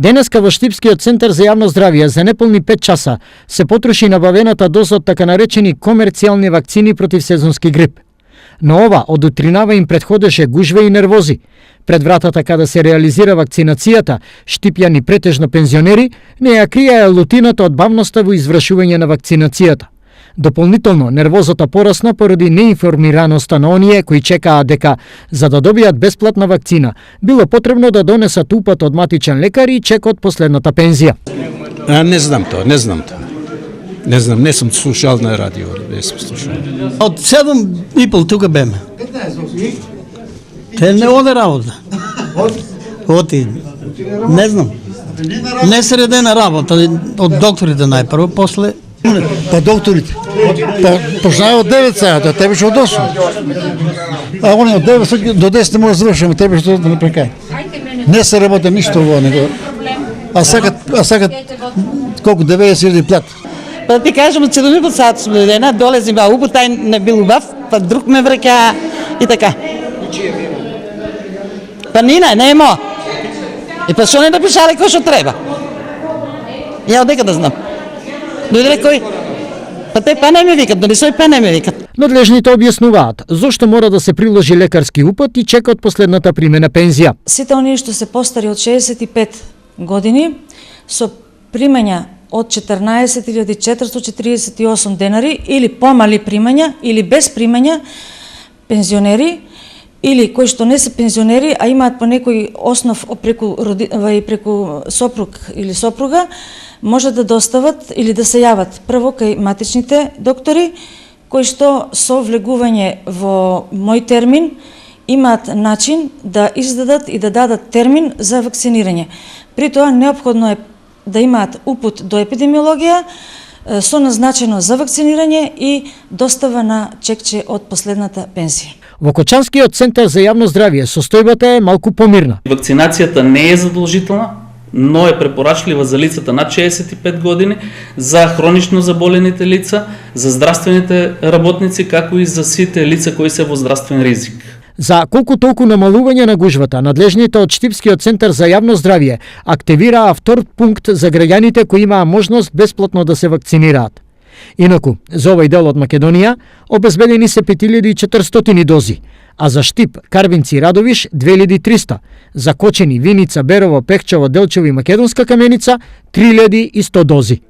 Денеска во Штипскиот центар за јавно здравје за неполни 5 часа се потроши набавената доза од така наречени комерцијални вакцини против сезонски грип. Но ова од утринава им предходеше гужва и нервози. Пред вратата каде се реализира вакцинацијата, штипјани претежно пензионери не ја криеа лутината од бавноста во извршување на вакцинацијата. Дополнително, нервозата порасна поради неинформираноста на оние кои чекаа дека за да добијат бесплатна вакцина било потребно да донесат упат од матичен лекар и чек од последната пензија. Не знам тоа. Не знам, не сум слушал на радио, не сум слушал. Од 7:30 тука беме. Те не оде работа. Оти. Не знам. Не средена работа од докторите најпрво, после Па докторите. Почнаа од 9 саата, тебе што од 8. А они од 9 до 10 може да завршиме, тебе што да не прекај. Не се работа ништо во него. А сакат колку 90.000 плат. Па да ти кажам, од 7 саат сум дојдена, долезим ба убав, тај не бил убав, па друг ме враќа и така. Па Нина, нема. И па што не напишале кој што треба? Ја одека да знам. Дојде кој? Па те па не ме викат, дали сој па не ме викат. Надлежните објаснуваат зошто мора да се приложи лекарски упат и чекот последната примена пензија. Сите оние што се постари од 65 години со примања од 14.448 денари или помали примања или без примања, пензионери или кои што не се пензионери, а имаат по некој основ преку сопруг или сопруга, може да достават или да се јават прво кај матичните доктори, кои што со влегување во мој термин имаат начин да издадат и да дадат термин за вакцинирање. При тоа неопходно е да имаат упут до епидемиологија со назначено за вакцинирање и достава на чекче од последната пензија. Во Кочанскиот центар за јавно здравје состојбата е малку помирна. Вакцинацијата не е задолжителна, но е препорачлива за лицата над 65 години, за хронично заболените лица, за здравствените работници, како и за сите лица кои се во здравствен ризик. За колку толку намалување на гужвата, надлежните од Штипскиот центар за јавно здравје активираа втор пункт за граѓаните кои имаа можност бесплатно да се вакцинираат. Инаку, за овој дел од Македонија обезбедени се 5400 дози, а за Штип, Карвинци и Радовиш 2300, за Кочени, Виница, Берово, Пехчево, Делчево и Македонска Каменица 3100 дози.